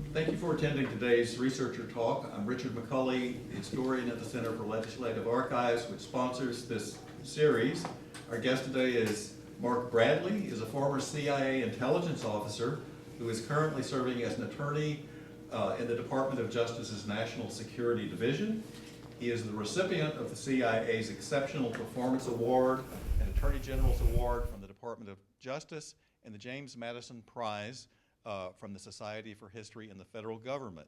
Thank you for attending today's Researcher Talk. I'm Richard McCulley, historian at the Center for Legislative Archives, which sponsors this series. Our guest today is Mark Bradley. He is a former CIA intelligence officer who is currently serving as an attorney in the Department of Justice's National Security Division. He is the recipient of the CIA's Exceptional Performance Award and Attorney General's Award from the Department of Justice and the James Madison Prize from the Society for History in the Federal Government.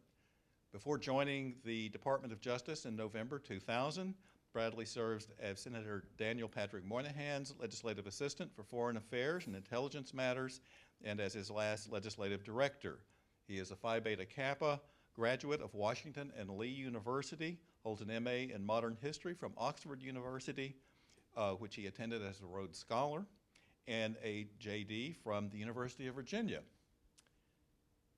Before joining the Department of Justice in November 2000, Bradley serves as Senator Daniel Patrick Moynihan's legislative assistant for foreign affairs and intelligence matters, and as his last legislative director. He is a Phi Beta Kappa graduate of Washington and Lee University, holds an MA in modern history from Oxford University, which he attended as a Rhodes Scholar, and a JD from the University of Virginia.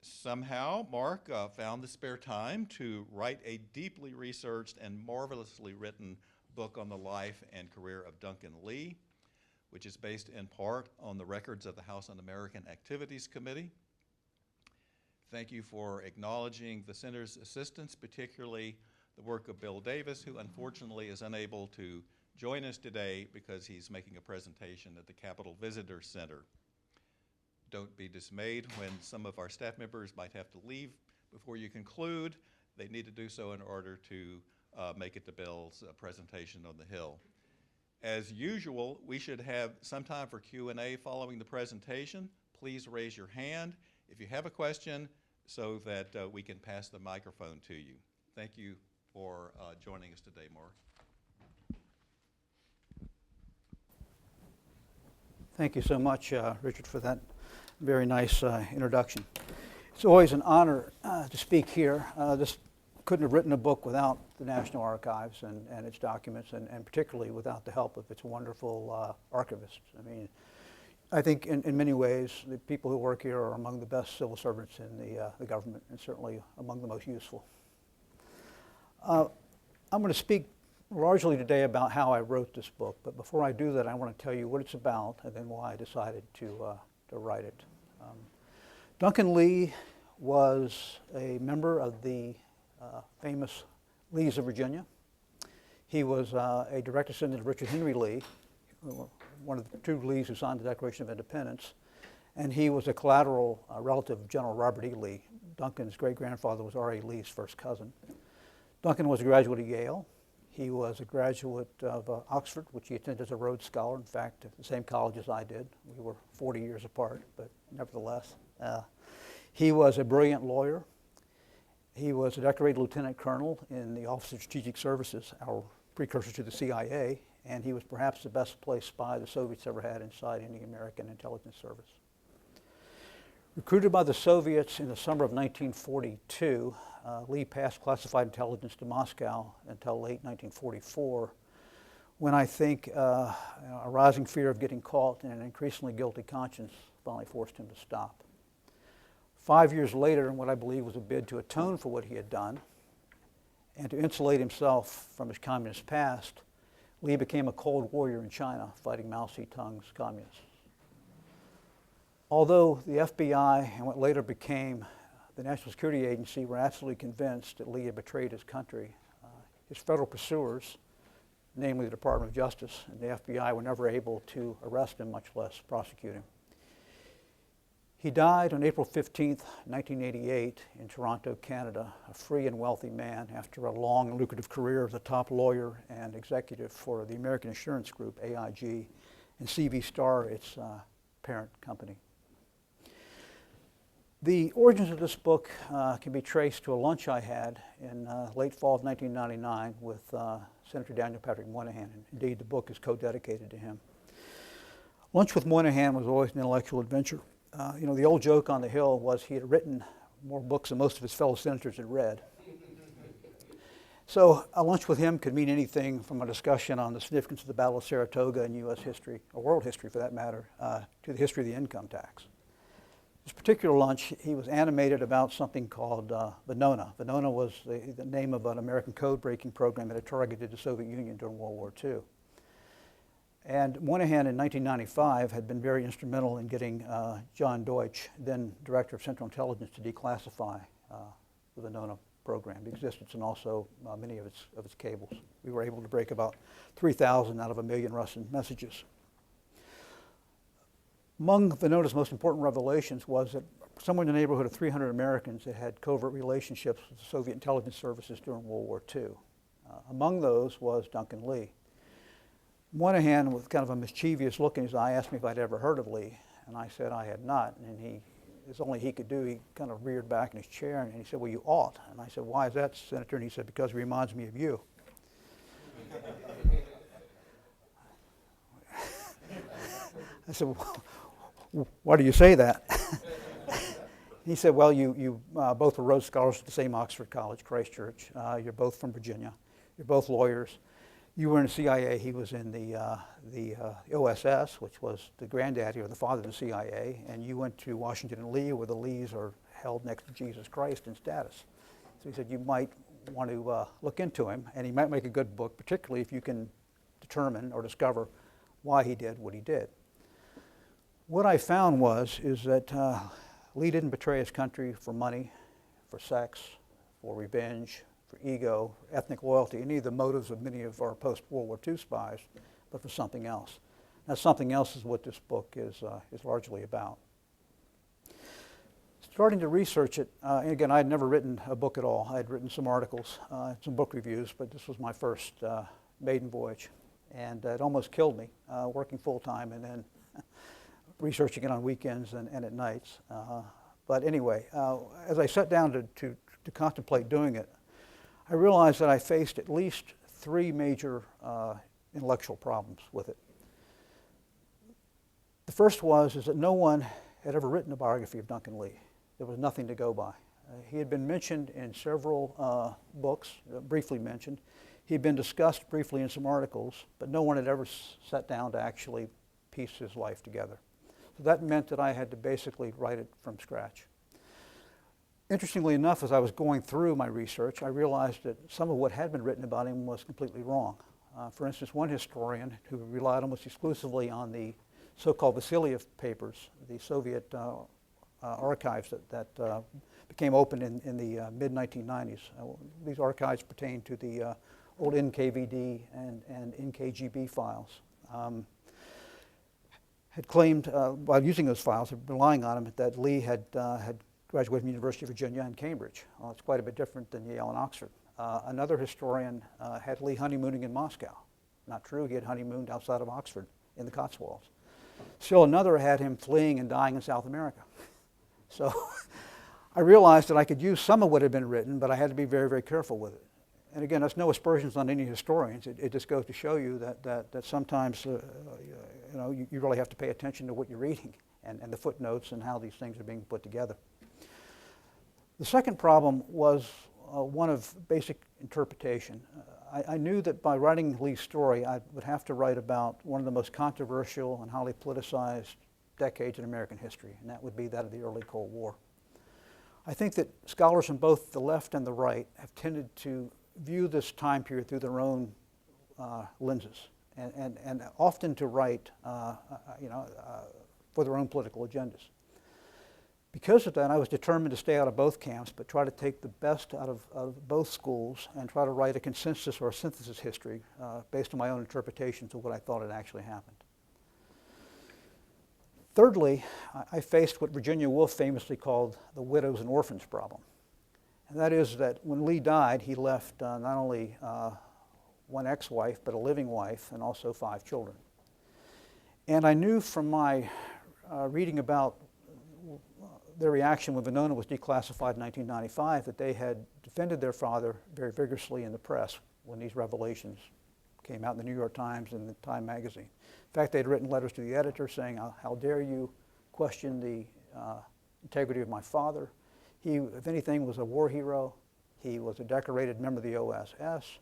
Somehow, Mark found the spare time to write a deeply researched and marvelously written book on the life and career of Duncan Lee, which is based in part on the records of the House Un-American Activities Committee. Thank you for acknowledging the Center's assistance, particularly the work of Bill Davis, who unfortunately is unable to join us today because he's making a presentation at the Capitol Visitor Center. Don't be dismayed when some of our staff members might have to leave before you conclude. They need to do so in order to make it to Bill's presentation on the Hill. As usual, we should have some time for Q&A following the presentation. Please raise your hand if you have a question so that we can pass the microphone to you. Thank you for joining us today, Mark. Thank you so much, Richard, for that very nice introduction. It's always an honor to speak here. Just couldn't have written a book without the National Archives and its documents, and particularly without the help of its wonderful archivists. I mean, I think in many ways, the people who work here are among the best civil servants in the government, and certainly among the most useful. I'm going to speak largely today about how I wrote this book, but before I do that, I want to tell you what it's about and then why I decided to write it. Duncan Lee was a member of the famous Lees of Virginia. He was a direct descendant of Richard Henry Lee, one of the two Lees who signed the Declaration of Independence, and he was a collateral relative of General Robert E. Lee. Duncan's great-grandfather was R.A. Lee's first cousin. Duncan was a graduate of Yale. He was a graduate of Oxford, which he attended as a Rhodes Scholar, in fact, at the same college as I did. We were 40 years apart, but nevertheless. He was a brilliant lawyer. He was a decorated lieutenant colonel in the Office of Strategic Services, our precursor to the CIA, and he was perhaps the best placed spy the Soviets ever had inside any American intelligence service. Recruited by the Soviets in the summer of 1942, Lee passed classified intelligence to Moscow until late 1944, when I think a rising fear of getting caught and an increasingly guilty conscience finally forced him to stop. 5 years later, in what I believe was a bid to atone for what he had done and to insulate himself from his communist past, Lee became a cold warrior in China, fighting Mao Zedong's communists. Although the FBI and what later became the National Security Agency were absolutely convinced that Lee had betrayed his country, his federal pursuers, namely the Department of Justice and the FBI, were never able to arrest him, much less prosecute him. He died on April 15th, 1988 in Toronto, Canada, a free and wealthy man after a long and lucrative career as a top lawyer and executive for the American Insurance Group, AIG, and CV Star, its parent company. The origins of this book can be traced to a lunch I had in late fall of 1999 with Senator Daniel Patrick Moynihan, and indeed the book is co-dedicated to him. Lunch with Moynihan was always an intellectual adventure. The old joke on the Hill was he had written more books than most of his fellow senators had read. So a lunch with him could mean anything from a discussion on the significance of the Battle of Saratoga in U.S. history, or world history for that matter, to the history of the income tax. This particular lunch, he was animated about something called Venona. Venona was the name of an American code-breaking program that had targeted the Soviet Union during World War II. And Moynihan in 1995 had been very instrumental in getting John Deutsch, then Director of Central Intelligence, to declassify the Venona program, the existence and also many of its cables. We were able to break about 3,000 out of 1 million Russian messages. Among Venona's most important revelations was that somewhere in the neighborhood of 300 Americans that had covert relationships with the Soviet intelligence services during World War II. Among those was Duncan Lee. Moynihan, with kind of a mischievous look in his eye, asked me if I'd ever heard of Lee, and I said I had not, and as only he could do, he kind of reared back in his chair, and he said, well, you ought. And I said, why is that, Senator? And he said, because he reminds me of you. I said, well, why do you say that? He said, well, you both were Rhodes Scholars at the same Oxford College, Christ Church. You're both from Virginia. You're both lawyers. You were in the CIA. He was in the OSS, which was the granddaddy or the father of the CIA. And you went to Washington and Lee, where the Lees are held next to Jesus Christ in status. So he said, you might want to look into him, and he might make a good book, particularly if you can determine or discover why he did what he did. What I found is that Lee didn't betray his country for money, for sex, for revenge, for ego, ethnic loyalty, any of the motives of many of our post-World War II spies, but for something else. Now, something else is what this book is largely about. Starting to research it, and again, I had never written a book at all. I had written some articles, some book reviews, but this was my first maiden voyage. And it almost killed me, working full-time and then researching it on weekends and at nights. But anyway, as I sat down to contemplate doing it, I realized that I faced at least 3 major intellectual problems with it. The first is that no one had ever written a biography of Duncan Lee. There was nothing to go by. He had been mentioned in several books, briefly mentioned. He'd been discussed briefly in some articles, but no one had ever sat down to actually piece his life together. So that meant that I had to basically write it from scratch. Interestingly enough, as I was going through my research, I realized that some of what had been written about him was completely wrong. For instance, one historian who relied almost exclusively on the so-called Vasiliev papers, the Soviet archives that became open in the mid-1990s. These archives pertain to the old NKVD and NKGB files. Had claimed, while using those files, relying on them, that Lee had graduated from the University of Virginia and Cambridge. Well, it's quite a bit different than Yale and Oxford. Another historian had Lee honeymooning in Moscow. Not true, he had honeymooned outside of Oxford in the Cotswolds. Still another had him fleeing and dying in South America. So I realized that I could use some of what had been written, but I had to be very, very careful with it. And again, that's no aspersions on any historians. It just goes to show you that sometimes you really have to pay attention to what you're reading and the footnotes and how these things are being put together. The second problem was one of basic interpretation. I knew that by writing Lee's story, I would have to write about one of the most controversial and highly politicized decades in American history, and that would be that of the early Cold War. I think that scholars on both the left and the right have tended to view this time period through their own lenses, and often to write, for their own political agendas. Because of that, I was determined to stay out of both camps, but try to take the best out of both schools and try to write a consensus or a synthesis history based on my own interpretations of what I thought had actually happened. Thirdly, I faced what Virginia Woolf famously called the widows and orphans problem. And that is that when Lee died, he left not only one ex-wife, but a living wife and also 5 children. And I knew from my reading about their reaction when Venona was declassified in 1995 that they had defended their father very vigorously in the press when these revelations came out in the New York Times and the Time magazine. In fact, they had written letters to the editor saying, how dare you question the integrity of my father. He, if anything, was a war hero. He was a decorated member of the OSS.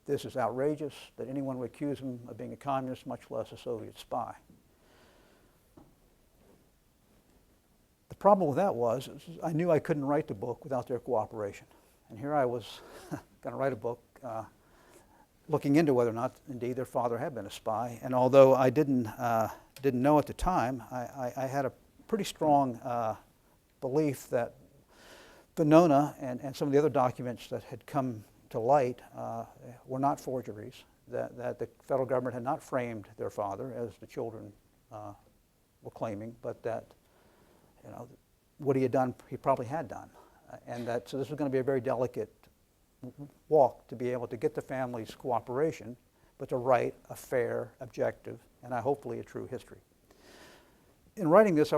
This is outrageous that anyone would accuse him of being a communist, much less a Soviet spy. The problem with that was I knew I couldn't write the book without their cooperation. And here I was going to write a book looking into whether or not, indeed, their father had been a spy. And although I didn't know at the time, I had a pretty strong belief that Venona and some of the other documents that had come to light were not forgeries, that the federal government had not framed their father, as the children were claiming, but that, you know, what he had done, he probably had done. And that, so this was going to be a very delicate walk to be able to get the family's cooperation, but to write a fair, objective, and hopefully a true history. In writing this, I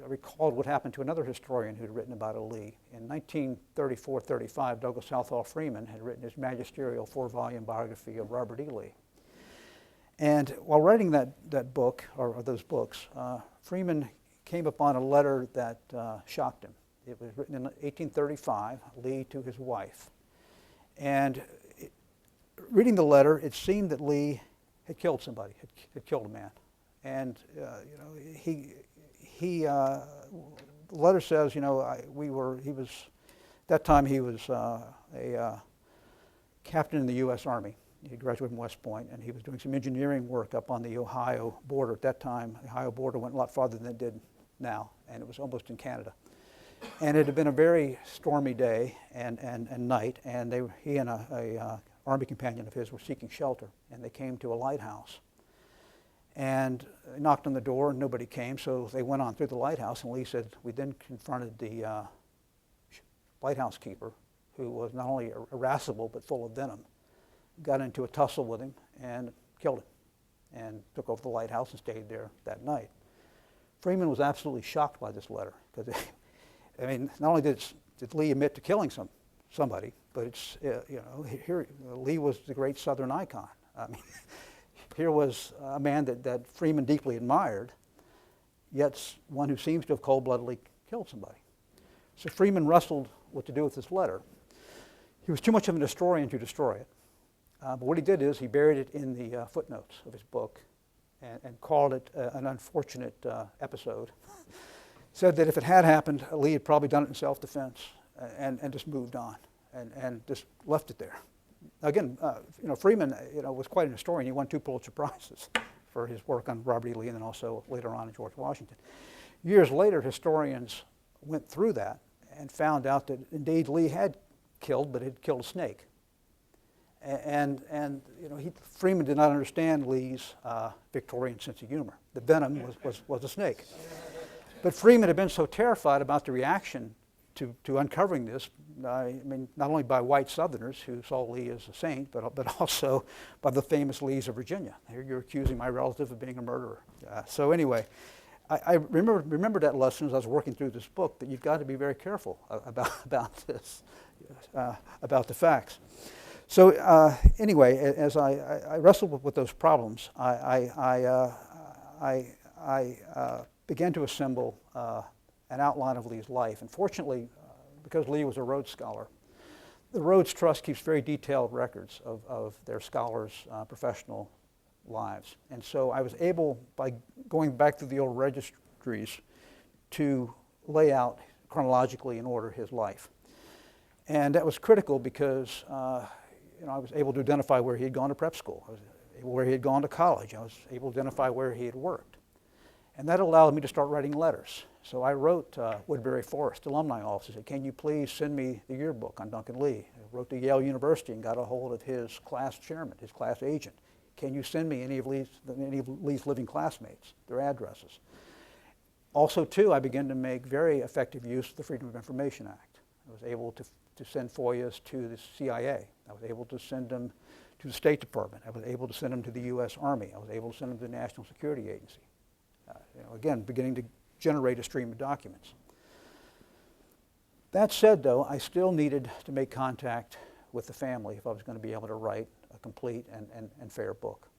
recalled what happened to another historian who had written about Lee. In 1934-35, Douglas Southall Freeman had written his magisterial 4-volume biography of Robert E. Lee. And while writing that book, or those books, Freeman came upon a letter that shocked him. It was written in 1835, Lee to his wife. And reading the letter, it seemed that Lee had killed somebody, had killed a man. And the letter says, you know, that time he was a captain in the U.S. Army. He graduated from West Point, and he was doing some engineering work up on the Ohio border. At that time, the Ohio border went a lot farther than it did now, and it was almost in Canada. And it had been a very stormy day and night, and he and a Army companion of his were seeking shelter, and they came to a lighthouse. And they knocked on the door, and nobody came, so they went on through the lighthouse, and Lee said, we then confronted the lighthouse keeper, who was not only irascible, but full of venom. Got into a tussle with him and killed him, and took over the lighthouse and stayed there that night. Freeman was absolutely shocked by this letter, because, I mean, not only did Lee admit to killing somebody, but it's, you know, here Lee was the great Southern icon. I mean, here was a man that Freeman deeply admired, yet one who seems to have cold-bloodedly killed somebody. So Freeman wrestled what to do with this letter. He was too much of an historian to destroy it. But what he did is he buried it in the footnotes of his book and called it an unfortunate episode. Said that if it had happened, Lee had probably done it in self-defense and just moved on and just left it there. Again, you know, Freeman, you know, was quite an historian. He won 2 Pulitzer Prizes for his work on Robert E. Lee and then also later on in George Washington. Years later, historians went through that and found out that indeed Lee had killed, but had killed a snake. And you know, Freeman did not understand Lee's Victorian sense of humor. The venom was a snake. But Freeman had been so terrified about the reaction to uncovering this, I mean, not only by white Southerners who saw Lee as a saint, but also by the famous Lees of Virginia. Here you're accusing my relative of being a murderer. So anyway, I remember that lesson as I was working through this book, that you've got to be very careful about this, about the facts. So anyway, as I wrestled with those problems, I began to assemble an outline of Lee's life. And fortunately, because Lee was a Rhodes Scholar, the Rhodes Trust keeps very detailed records of their scholars' professional lives. And so I was able, by going back through the old registries, to lay out chronologically in order his life. And that was critical because you know, I was able to identify where he had gone to prep school. I was able where he had gone to college. I was able to identify where he had worked. And that allowed me to start writing letters. So I wrote Woodbury Forest Alumni Office. I said, can you please send me the yearbook on Duncan Lee? I wrote to Yale University and got a hold of his class chairman, his class agent. Can you send me any of Lee's living classmates, their addresses? Also, too, I began to make very effective use of the Freedom of Information Act. I was able to send FOIAs to the CIA. I was able to send them to the State Department. I was able to send them to the U.S. Army. I was able to send them to the National Security Agency. You know, again, beginning to generate a stream of documents. That said, though, I still needed to make contact with the family if I was going to be able to write a complete and fair book.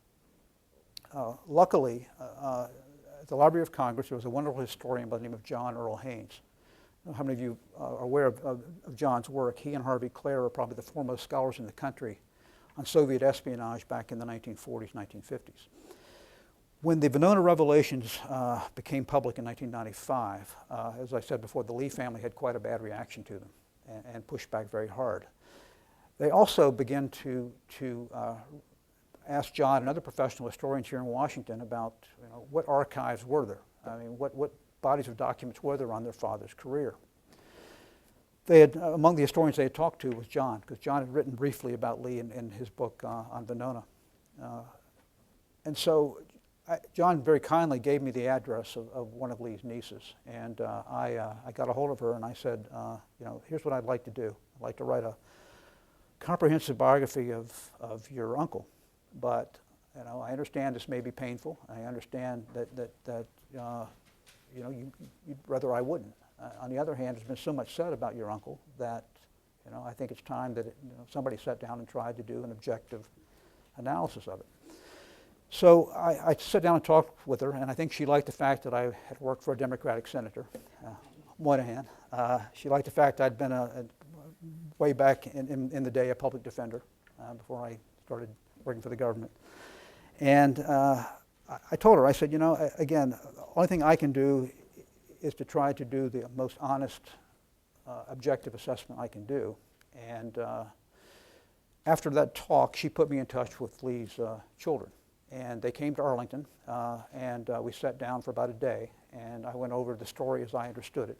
Luckily, at the Library of Congress, there was a wonderful historian by the name of John Earl Haynes. I don't know how many of you are aware of John's work. He and Harvey Clare are probably the foremost scholars in the country on Soviet espionage back in the 1940s, 1950s. When the Venona revelations became public in 1995, as I said before, the Lee family had quite a bad reaction to them and pushed back very hard. They also began to ask John and other professional historians here in Washington about, you know, what archives were there? I mean, what bodies of documents were there on their father's career? They had, among the historians they had talked to was John, because John had written briefly about Lee in his book on Venona. And so John very kindly gave me the address of one of Lee's nieces, and I got a hold of her and I said, here's what I'd like to do. I'd like to write a comprehensive biography of your uncle, but I understand this may be painful. I understand that you'd rather I wouldn't. On the other hand, there's been so much said about your uncle that I think it's time that somebody sat down and tried to do an objective analysis of it. So I sat down and talked with her, and I think she liked the fact that I had worked for a Democratic senator, Moynihan. She liked the fact I'd been way back in the day a public defender before I started working for the government. And I told her, I said, again, the only thing I can do is to try to do the most honest, objective assessment I can do. And after that talk, she put me in touch with Lee's children. And they came to Arlington, and we sat down for about a day, and I went over the story as I understood it.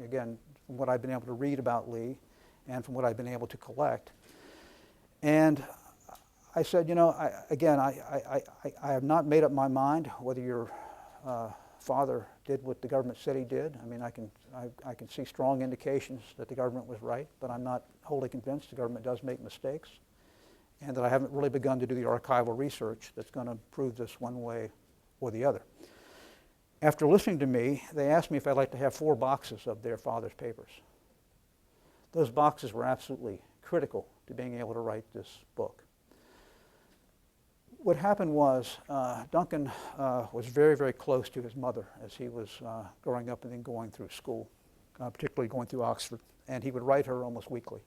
Again, from what I've been able to read about Lee and from what I've been able to collect. And I said, I have not made up my mind whether your father did what the government said he did. I mean, I can see strong indications that the government was right, but I'm not wholly convinced the government does make mistakes, and that I haven't really begun to do the archival research that's going to prove this one way or the other. After listening to me, they asked me if I'd like to have 4 boxes of their father's papers. Those boxes were absolutely critical to being able to write this book. What happened was Duncan was very, very close to his mother as he was growing up and then going through school, particularly going through Oxford, and he would write her almost weekly.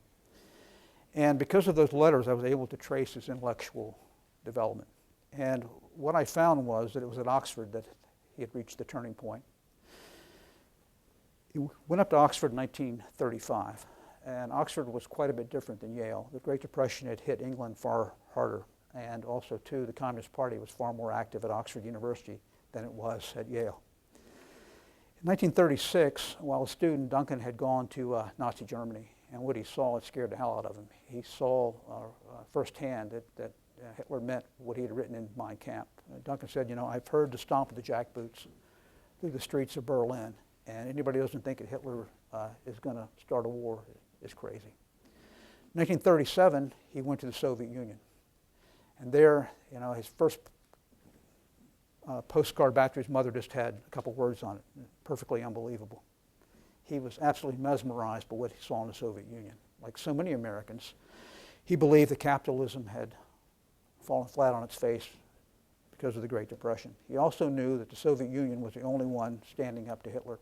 And because of those letters, I was able to trace his intellectual development. And what I found was that it was at Oxford that he had reached the turning point. He went up to Oxford in 1935, and Oxford was quite a bit different than Yale. The Great Depression had hit England far harder, and also, too, the Communist Party was far more active at Oxford University than it was at Yale. In 1936, while a student, Duncan had gone to Nazi Germany, and what he saw, it scared the hell out of him. He saw firsthand that Hitler meant what he had written in Mein Kampf. Duncan said, I've heard the stomp of the jackboots through the streets of Berlin, and anybody who doesn't think that Hitler is going to start a war is crazy. In 1937, he went to the Soviet Union. And there, his first postcard back to his mother just had a couple words on it, perfectly unbelievable. He was absolutely mesmerized by what he saw in the Soviet Union. Like so many Americans, he believed that capitalism had fallen flat on its face because of the Great Depression. He also knew that the Soviet Union was the only one standing up to Hitler,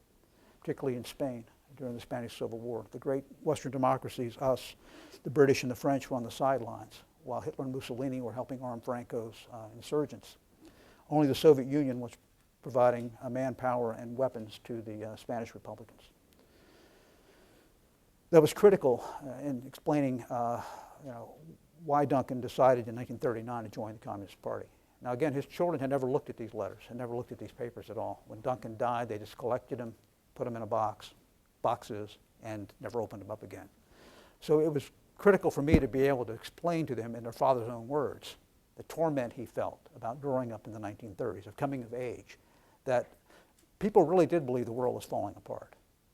particularly in Spain during the Spanish Civil War. The great Western democracies, us, the British and the French, were on the sidelines, while Hitler and Mussolini were helping arm Franco's insurgents. Only the Soviet Union was providing manpower and weapons to the Spanish Republicans. That was critical in explaining why Duncan decided in 1939 to join the Communist Party. Now again, his children had never looked at these letters, had never looked at these papers at all. When Duncan died, they just collected them, put them in boxes, and never opened them up again. So it was critical for me to be able to explain to them in their father's own words the torment he felt about growing up in the 1930s, of coming of age, that people really did believe the world was falling apart.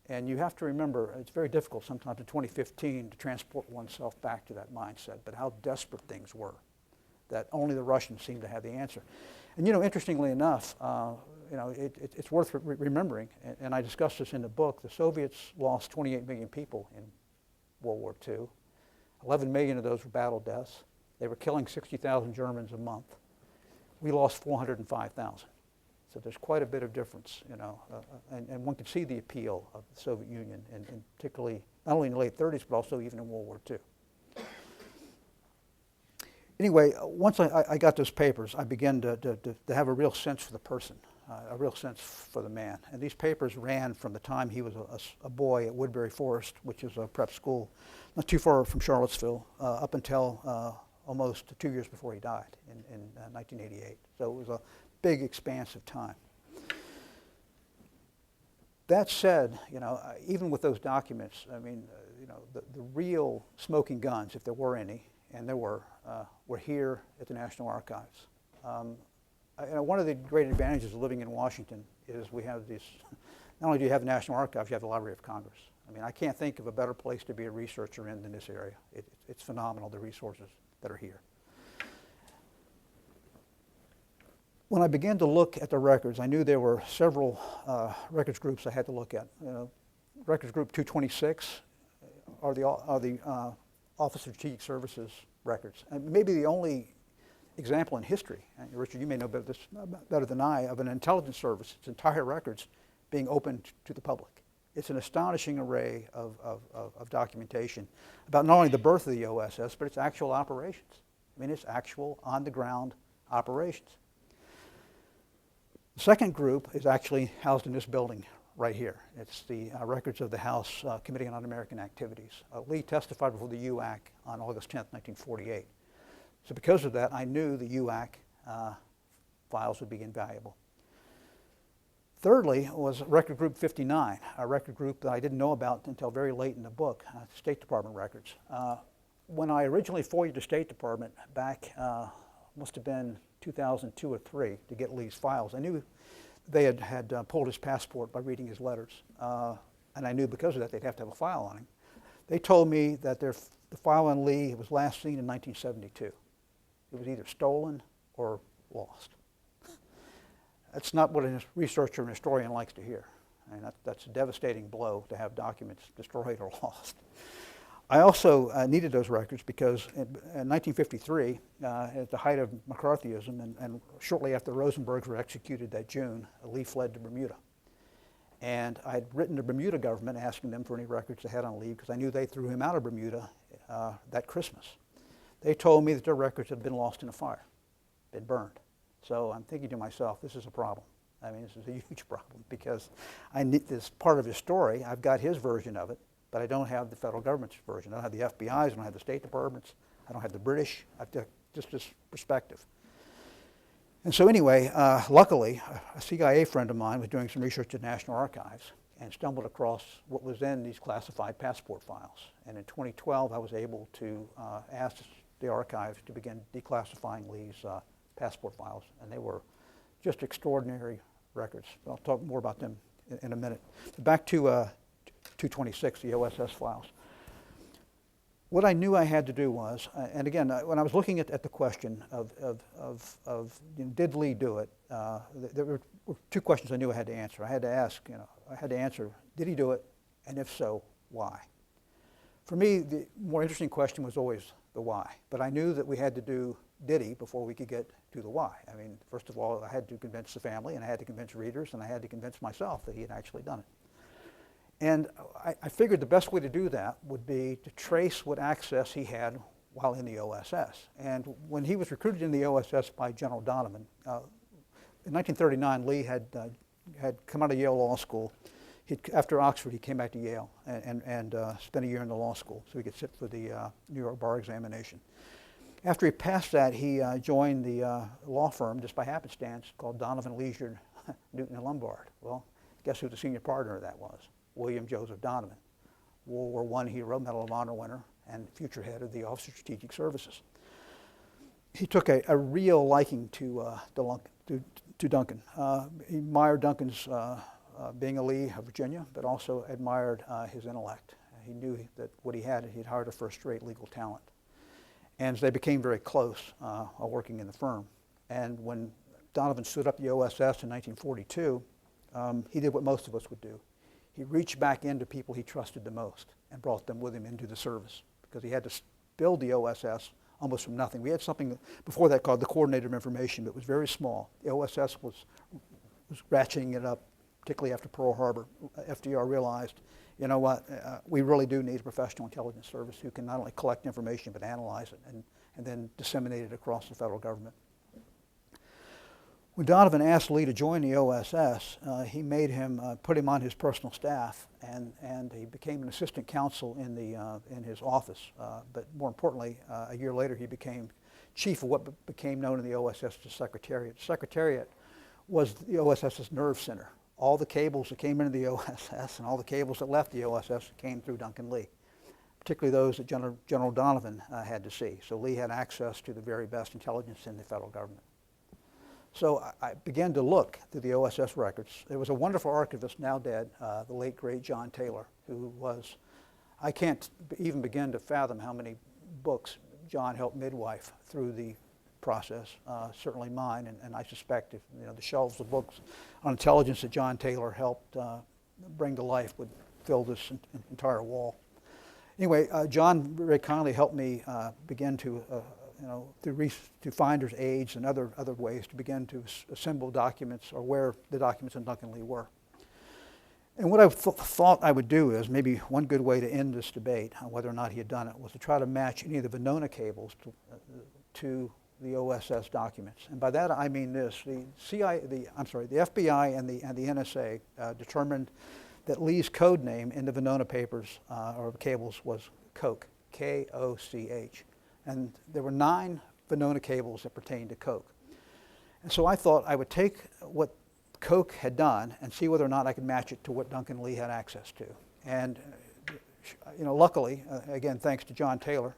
And you have to remember, it's very difficult sometimes in 2015 to transport oneself back to that mindset, but how desperate things were, that only the Russians seemed to have the answer. And interestingly enough, it's worth remembering, and I discussed this in the book, the Soviets lost 28 million people in World War II. 11 million of those were battle deaths. They were killing 60,000 Germans a month. We lost 405,000. So there's quite a bit of difference, and one can see the appeal of the Soviet Union, and particularly not only in the late 30s, but also even in World War II. Anyway, once I got those papers, I began to have a real sense for the person, a real sense for the man. And these papers ran from the time he was a boy at Woodbury Forest, which is a prep school not too far from Charlottesville, up until almost 2 years before he died in 1988. So it was a big expanse of time. That said, even with those documents, I mean, the real smoking guns, if there were any, and there were here at the National Archives. One of the great advantages of living in Washington is we have these, not only do you have the National Archives, you have the Library of Congress. I mean, I can't think of a better place to be a researcher in than this area. It's phenomenal, the resources that are here. When I began to look at the records, I knew there were several records groups I had to look at. Records Group 226 are the Office of Strategic Services records. And maybe the only example in history, and Richard, you may know this better than I, of an intelligence service, its entire records being open to the public. It's an astonishing array of documentation about not only the birth of the OSS, but its actual operations. I mean, it's actual on-the-ground operations. The second group is actually housed in this building right here. It's the records of the House Committee on Un-American Activities. Lee testified before the UAC on August 10th, 1948. So because of that, I knew the UAC files would be invaluable. Thirdly was Record Group 59, a record group that I didn't know about until very late in the book, State Department records. When I originally FOIA'd the State Department back, must have been 2002 or 3 to get Lee's files, I knew they had pulled his passport by reading his letters. And I knew because of that they'd have to have a file on him. They told me that the file on Lee was last seen in 1972. It was either stolen or lost. That's not what a researcher and historian likes to hear. I mean, that's a devastating blow to have documents destroyed or lost. I also needed those records because in 1953, at the height of McCarthyism, and shortly after the Rosenbergs were executed that June, Lee fled to Bermuda. And I had written the Bermuda government asking them for any records they had on Lee because I knew they threw him out of Bermuda that Christmas. They told me that their records had been lost in a fire, been burned. So I'm thinking to myself, this is a problem. I mean, this is a huge problem because I need this part of his story. I've got his version of it, but I don't have the federal government's version. I don't have the FBI's, I don't have the State Department's, I don't have the British. I've got just this perspective. And so anyway, luckily, a CIA friend of mine was doing some research at the National Archives and stumbled across what was then these classified passport files. And in 2012, I was able to ask the archives to begin declassifying Lee's passport files, and they were just extraordinary records. I'll talk more about them in a minute. Back to 226, the OSS files. What I knew I had to do was, and again, when I was looking at the question of did Lee do it, there were two questions I knew I had to answer. I had to ask, I had to answer, did he do it, and if so, why? For me, the more interesting question was always the why, but I knew that we had to do did he before we could get to the why. I mean, first of all, I had to convince the family, and I had to convince readers, and I had to convince myself that he had actually done it. And I figured the best way to do that would be to trace what access he had while in the OSS. And when he was recruited in the OSS by General Donovan, in 1939, Lee had come out of Yale Law School. After Oxford, he came back to Yale and spent a year in the law school so he could sit for the New York bar examination. After he passed that, he joined the law firm, just by happenstance, called Donovan, Leisure, Newton and Lombard. Well, guess who the senior partner of that was? William Joseph Donovan, World War I hero, Medal of Honor winner, and future head of the Office of Strategic Services. He took a real liking to Duncan. He admired Duncan's being a Lee of Virginia, but also admired his intellect. He knew that what he had, he'd hired a first-rate legal talent. And they became very close while working in the firm. And when Donovan stood up the OSS in 1942, he did what most of us would do. He reached back into people he trusted the most and brought them with him into the service because he had to build the OSS almost from nothing. We had something before that called the Coordinator of Information, but it was very small. The OSS was ratcheting it up, particularly after Pearl Harbor. FDR realized, you know what, we really do need a professional intelligence service who can not only collect information but analyze it and then disseminate it across the federal government. When Donovan asked Lee to join the OSS, he made him, put him on his personal staff, and he became an assistant counsel in his office. But more importantly, a year later, he became chief of what became known in the OSS as the Secretariat. The Secretariat was the OSS's nerve center. All the cables that came into the OSS and all the cables that left the OSS came through Duncan Lee. particularly those that General Donovan had to see. So Lee had access to the very best intelligence in the federal government. So I began to look through the OSS records. There was a wonderful archivist, now dead, the late, great John Taylor, who was, I can't even begin to fathom how many books John helped midwife through the process, certainly mine, and I suspect if, you know, the shelves of books on intelligence that John Taylor helped bring to life would fill this entire wall. Anyway, John very kindly helped me begin to, through Finder's Aids and other ways, to begin to assemble documents, or where the documents in Duncan Lee were. And what I thought I would do is, maybe one good way to end this debate on whether or not he had done it was to try to match any of the Venona cables to the OSS documents. And by that I mean this: the FBI and the NSA determined that Lee's code name in the Venona papers or cables was Coke, K-O-C-H. And there were 9 Venona cables that pertained to Coke. And so I thought I would take what Coke had done and see whether or not I could match it to what Duncan Lee had access to. And luckily, again, thanks to John Taylor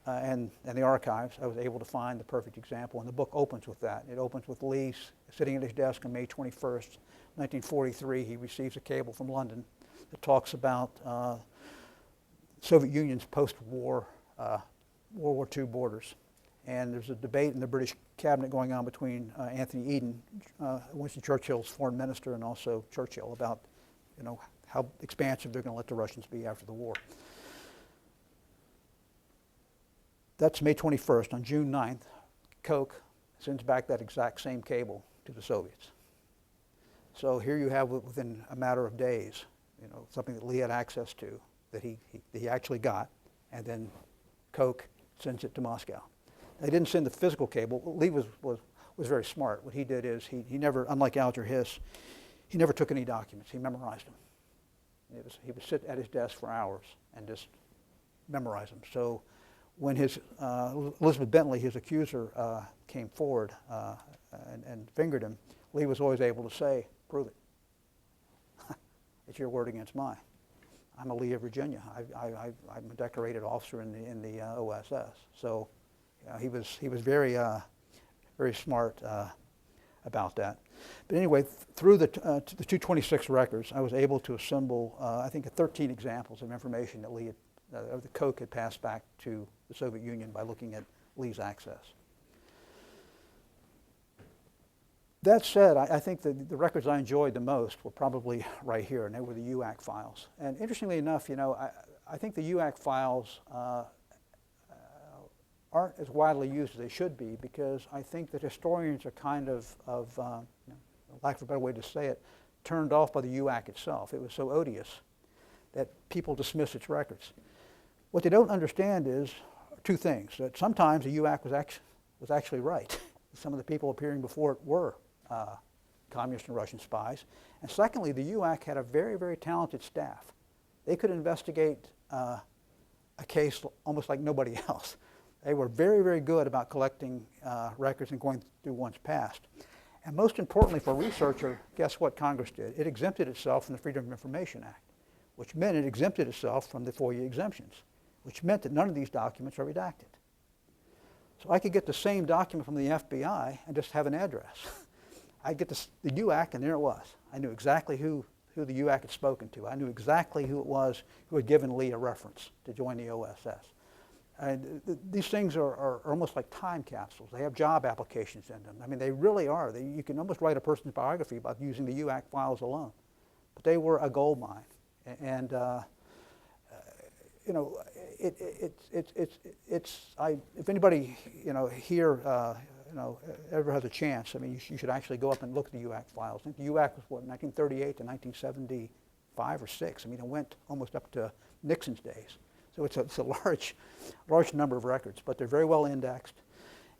and the archives, I was able to find the perfect example. And the book opens with that. It opens with Lee sitting at his desk on May 21st, 1943. He receives a cable from London that talks about Soviet Union's post-war World War II borders. And there's a debate in the British cabinet going on between Anthony Eden, Winston Churchill's foreign minister, and also Churchill about, how expansive they're going to let the Russians be after the war. That's May 21st. On June 9th, Coke sends back that exact same cable to the Soviets. So here you have, within a matter of days, something that Lee had access to, that he actually got, and then Coke sends it to Moscow. They didn't send the physical cable. Lee was very smart. What he did is he never, unlike Alger Hiss, he never took any documents. He memorized them. He would sit at his desk for hours and just memorize them. So when Elizabeth Bentley, his accuser, came forward and fingered him, Lee was always able to say, "Prove it. It's your word against mine. I'm a Lee of Virginia. I'm a decorated officer in the OSS." So he was very smart about that. But anyway, through the 226 records, I was able to assemble, I think, 13 examples of information that Lee the Coke had passed back to the Soviet Union by looking at Lee's access. That said, I think that the records I enjoyed the most were probably right here, and they were the UAC files. And interestingly enough, I think the UAC files aren't as widely used as they should be, because I think that historians are kind of lack of a better way to say it, turned off by the UAC itself. It was so odious that people dismiss its records. What they don't understand is two things: that sometimes the UAC was actually right. Some of the people appearing before it were communist and Russian spies. And secondly, the UAC had a very, very talented staff. They could investigate a case almost like nobody else. They were very, very good about collecting records and going through one's past. And most importantly for a researcher, guess what Congress did? It exempted itself from the Freedom of Information Act, which meant it exempted itself from the FOIA exemptions, which meant that none of these documents are redacted. So I could get the same document from the FBI and just have an address. I'd get the UAC, and there it was. I knew exactly who the UAC had spoken to. I knew exactly who it was who had given Lee a reference to join the OSS. And these things are almost like time capsules. They have job applications in them. I mean, they really are. You can almost write a person's biography by using the UAC files alone. But they were a gold mine. And if anybody here ever has a chance, I mean, you should actually go up and look at the UAC files. I think the UAC was what, 1938 to 1975 or 6. I mean, it went almost up to Nixon's days. So it's a large number of records, but they're very well indexed,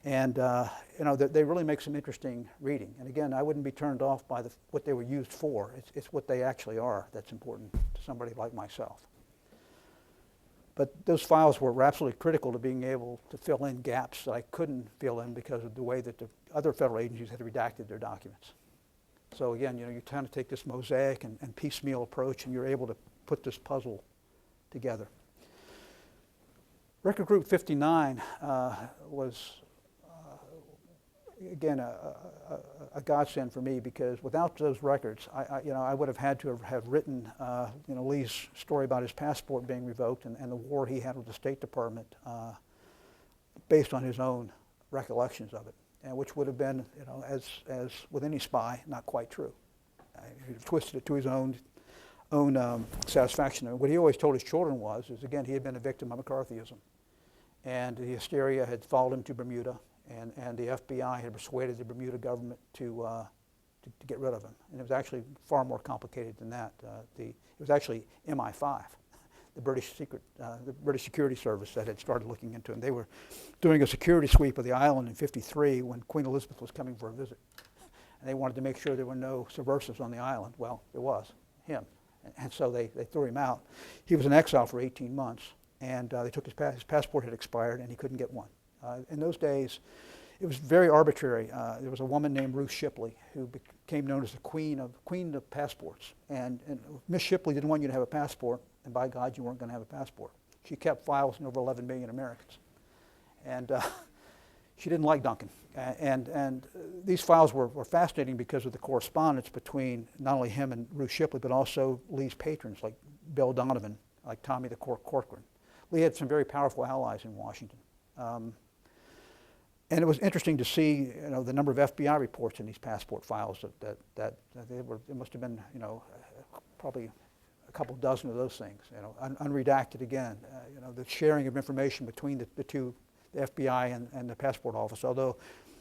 and they really make some interesting reading. And again, I wouldn't be turned off by what they were used for. It's what they actually are that's important to somebody like myself. But those files were absolutely critical to being able to fill in gaps that I couldn't fill in because of the way that the other federal agencies had redacted their documents. So again, you kind of take this mosaic and piecemeal approach, and you're able to put this puzzle together. Record Group 59 was, again, a godsend for me, because without those records, I would have had to have written, Lee's story about his passport being revoked and the war he had with the State Department, based on his own recollections of it, and which would have been, as with any spy, not quite true. He twisted it to his own satisfaction. And what he always told his children is, again, he had been a victim of McCarthyism, and the hysteria had followed him to Bermuda, and the FBI had persuaded the Bermuda government to get rid of him. And it was actually far more complicated than that. It was actually MI5, the British Security Service, that had started looking into him. They were doing a security sweep of the island in '53 when Queen Elizabeth was coming for a visit. And they wanted to make sure there were no subversives on the island. Well, there was, him. And so they threw him out. He was in exile for 18 months, and they took his passport had expired, and he couldn't get one. In those days, it was very arbitrary. There was a woman named Ruth Shipley who became known as the queen of passports. And Miss Shipley didn't want you to have a passport, and by God, you weren't going to have a passport. She kept files on over 11 million Americans. And she didn't like Duncan. And these files were fascinating because of the correspondence between not only him and Ruth Shipley, but also Lee's patrons like Bill Donovan, like Tommy the Cork Corcoran. Lee had some very powerful allies in Washington. And it was interesting to see, the number of FBI reports in these passport files that it must have been, probably a couple dozen of those things, unredacted again. The sharing of information between the two, the FBI and the passport office, although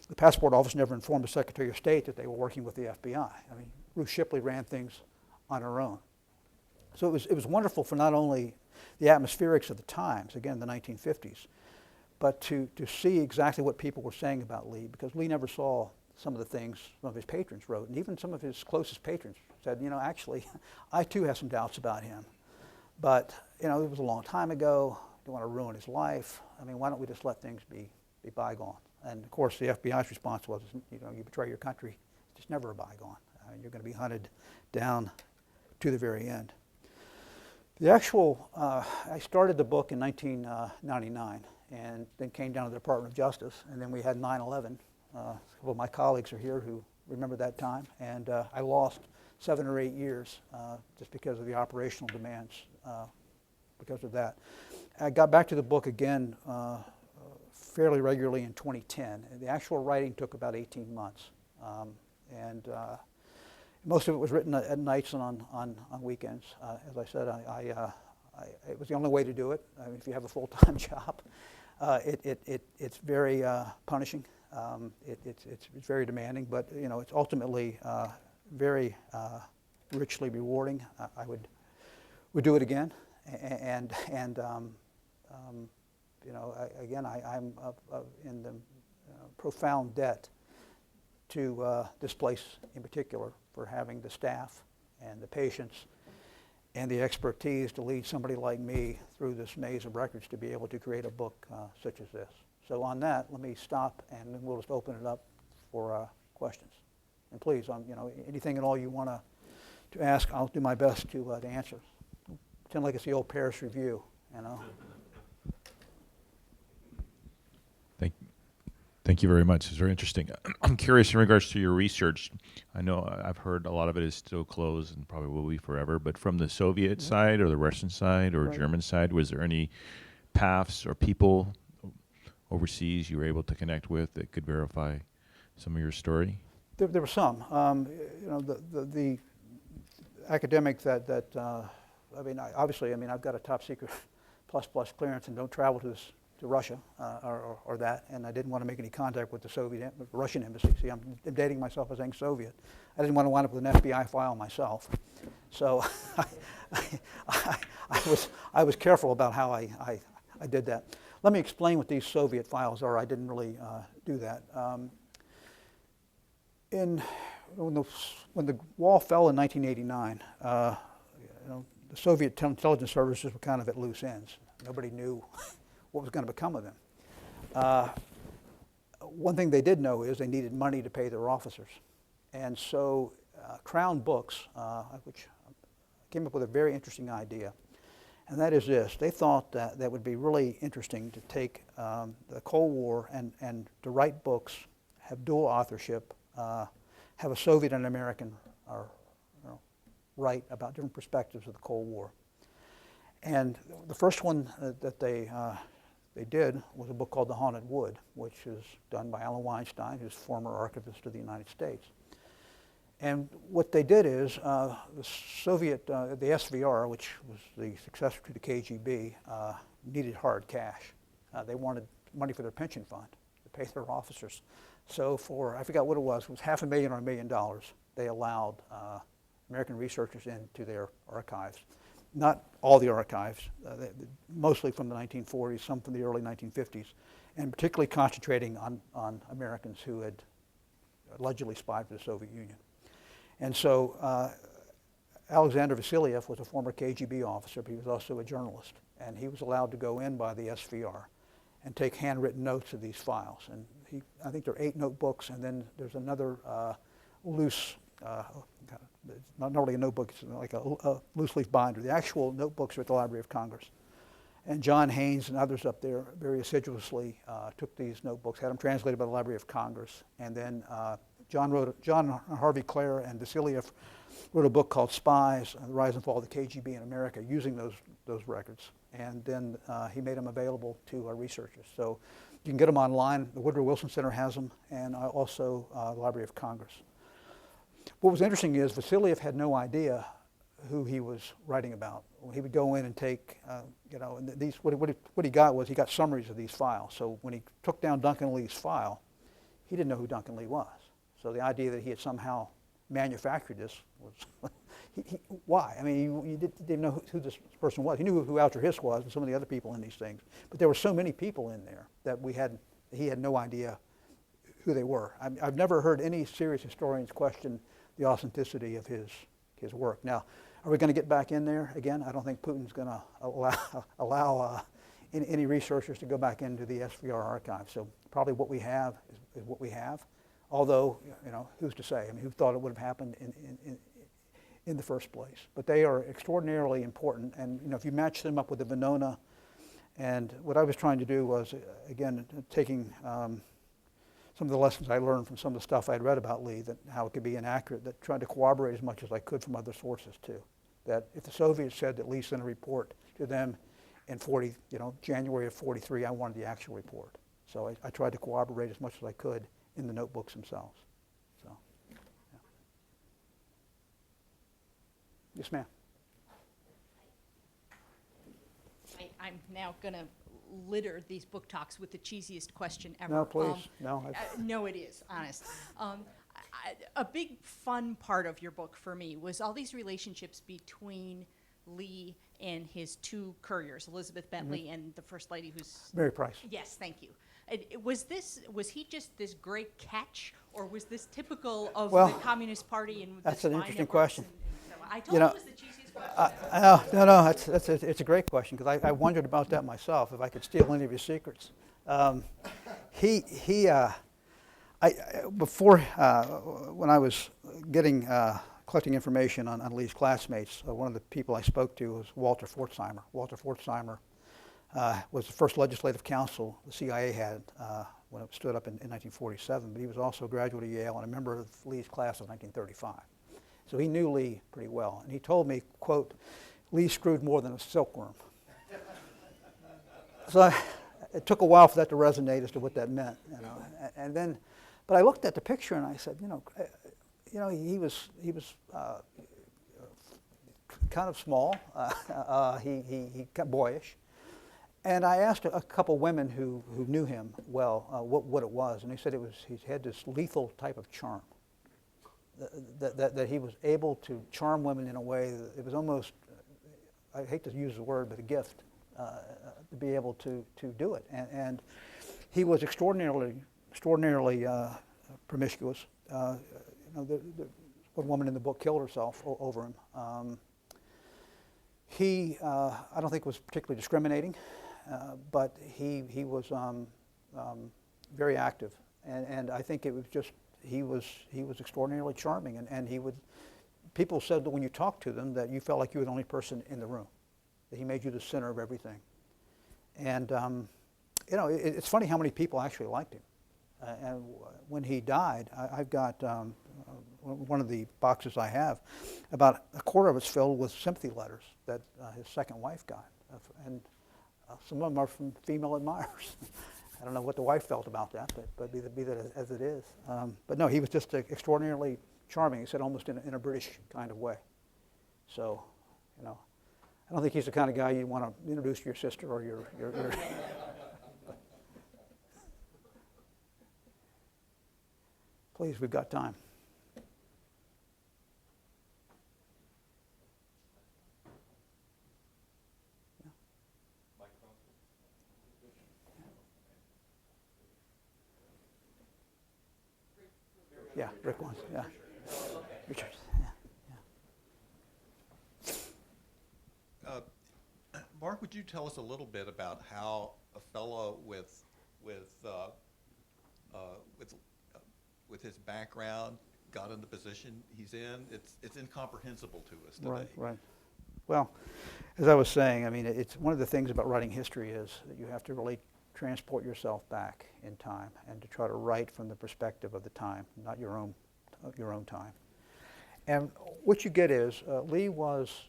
the passport office never informed the Secretary of State that they were working with the FBI. I mean, Ruth Shipley ran things on her own. So it was wonderful for not only the atmospherics of the times, again, the 1950s, but to see exactly what people were saying about Lee, because Lee never saw some of the things some of his patrons wrote, and even some of his closest patrons said, actually, I too have some doubts about him, but, it was a long time ago. Don't want to ruin his life. I mean, why don't we just let things be bygone? And of course, the FBI's response was, you betray your country, it's just never a bygone. You're going to be hunted down to the very end. The actual, I started the book in 1999, and then came down to the Department of Justice, and then we had 9/11. A couple of my colleagues are here who remember that time, and I lost 7 or 8 years just because of the operational demands, because of that. I got back to the book again fairly regularly in 2010. The actual writing took about 18 months. And most of it was written at nights and on weekends. As I said, it was the only way to do it. I mean, if you have a full-time job, it's very punishing. It's very demanding, but it's ultimately very richly rewarding. I would do it again. And again, I'm in the profound debt to this place in particular for having the staff and the patience and the expertise to lead somebody like me through this maze of records to be able to create a book such as this. So on that, let me stop, and then we'll just open it up for questions. And please, anything at all you want to ask, I'll do my best to answer. Pretend like it's the old Paris Review, Thank you very much. It's very interesting. I'm curious in regards to your research. I know I've heard a lot of it is still closed and probably will be forever, but from the Soviet side or the Russian side or German side, was there any paths or people overseas you were able to connect with that could verify some of your story? There were some. The academic that obviously, I've got a top secret plus clearance and don't travel to Russia or that, and I didn't want to make any contact with the Russian embassy. See, I'm dating myself as saying Soviet. I didn't want to wind up with an FBI file myself. So I was careful about how I did that. Let me explain what these Soviet files are. I didn't really do that. When the wall fell in 1989, the Soviet intelligence services were kind of at loose ends. Nobody knew what was going to become of them. One thing they did know is they needed money to pay their officers. And so Crown Books, which came up with a very interesting idea. And that is this. They thought that that would be really interesting to take the Cold War and to write books, have dual authorship, have a Soviet and American write about different perspectives of the Cold War. And the first one that they did was a book called The Haunted Wood, which is done by Alan Weinstein, who's former archivist of the United States. And what they did is the Soviet, the SVR, which was the successor to the KGB, needed hard cash. They wanted money for their pension fund to pay their officers. So for, I forgot what it was $500,000 or $1 million, they allowed American researchers into their archives. Not all the archives, mostly from the 1940s, some from the early 1950s, and particularly concentrating on Americans who had allegedly spied for the Soviet Union. And so Alexander Vasiliev was a former KGB officer, but he was also a journalist. And he was allowed to go in by the SVR and take handwritten notes of these files. And I think there are 8 notebooks, and then there's another loose, not really a notebook, it's like a loose leaf binder. The actual notebooks are at the Library of Congress. And John Haynes and others up there very assiduously took these notebooks, had them translated by the Library of Congress, and then John Harvey Clare and Vasiliev wrote a book called Spies, The Rise and Fall of the KGB in America, using those records. And then he made them available to our researchers. So you can get them online. The Woodrow Wilson Center has them, and also the Library of Congress. What was interesting is Vasiliev had no idea who he was writing about. He would go in and take, and these, what he got was he got summaries of these files. So when he took down Duncan Lee's file, he didn't know who Duncan Lee was. So the idea that he had somehow manufactured this was, why? I mean, you didn't know who this person was. He knew who Alger Hiss was and some of the other people in these things. But there were so many people in there that he had no idea who they were. I've never heard any serious historians question the authenticity of his work. Now, are we going to get back in there again? I don't think Putin's going to allow any researchers to go back into the SVR archive. So probably what we have is what we have. Although, who's to say? I mean, who thought it would have happened in the first place? But they are extraordinarily important. And if you match them up with the Venona, and what I was trying to do was, again, taking some of the lessons I learned from some of the stuff I'd read about Lee, that how it could be inaccurate, that tried to corroborate as much as I could from other sources too. That if the Soviets said that Lee sent a report to them in January of '43, I wanted the actual report. So I tried to corroborate as much as I could in the notebooks themselves. So, yeah. Yes, ma'am. I'm now going to litter these book talks with the cheesiest question ever. No, please. No. No, it is, honest. A big fun part of your book for me was all these relationships between Lee and his 2 couriers, Elizabeth Bentley and the First Lady, who's... Mary Price. Yes, thank you. Was he just this great catch, or was this typical of the Communist Party? And that's an interesting question. So I told you it was the cheesiest question. It's a great question, because I wondered about that myself, if I could steal any of his secrets. When I was collecting information on Lee's classmates, one of the people I spoke to was Walter Fortzheimer. Walter Fortzheimer was the first legislative council the CIA had when it stood up in 1947, but he was also a graduate of Yale and a member of Lee's class of 1935. So he knew Lee pretty well, and he told me, quote, Lee screwed more than a silkworm. So it took a while for that to resonate as to what that meant, and then, but I looked at the picture and I said, he was kind of small, he got boyish. And I asked a couple women who knew him well what it was, and they said he had this lethal type of charm, that he was able to charm women in a way that it was almost, I hate to use the word, but a gift to be able to do it. And he was extraordinarily promiscuous. One woman in the book killed herself over him. I don't think was particularly discriminating. But he was very active, and I think it was just he was extraordinarily charming, and people said that when you talked to them that you felt like you were the only person in the room. that he made you the center of everything. And, you know, it's funny how many people actually liked him. And when he died, I've got one of the boxes I have, about a quarter of it's filled with sympathy letters that his second wife got. And some of them are from female admirers. I don't know what the wife felt about that, but be that as it is. But no, he was just extraordinarily charming. He said almost in a British kind of way. So, you know, I don't think he's the kind of guy you want to introduce to your sister or your Please, we've got time. Yeah, Rick wants, yeah. Richard, yeah. Mark, would you tell us a little bit about how a fellow with his background got in the position he's in? It's incomprehensible to us today. Right, right. Well, as I was saying, I mean, it's one of the things about writing history is that you have to really transport yourself back in time and to try to write from the perspective of the time, not your own time. And what you get is Lee was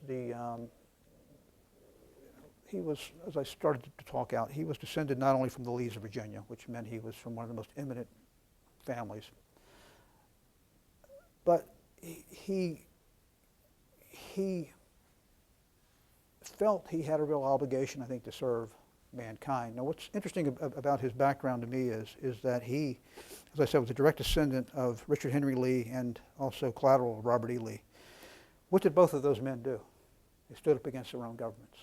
he was, as I started to talk out, he was descended not only from the Lees of Virginia, which meant he was from one of the most eminent families, but he felt he had a real obligation, I think, to serve mankind. Now, what's interesting about his background to me is that he, as I said, was a direct descendant of Richard Henry Lee and also collateral of Robert E. Lee. What did both of those men do? They stood up against their own governments.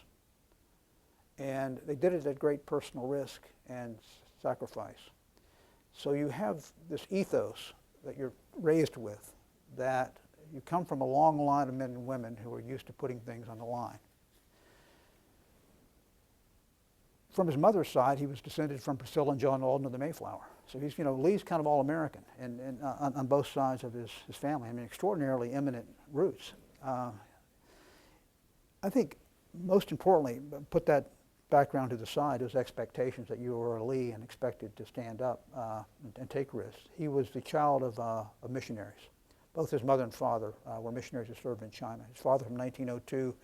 And they did it at great personal risk and sacrifice. So you have this ethos that you're raised with, that you come from a long line of men and women who are used to putting things on the line. From his mother's side, he was descended from Priscilla and John Alden of the Mayflower. So he's, you know, Lee's kind of all American and on both sides of his family. I mean, extraordinarily eminent roots. I think most importantly, put that background to the side, his expectations that you were a Lee and expected to stand up and take risks. He was the child of missionaries. Both his mother and father were missionaries who served in China. His father from 1902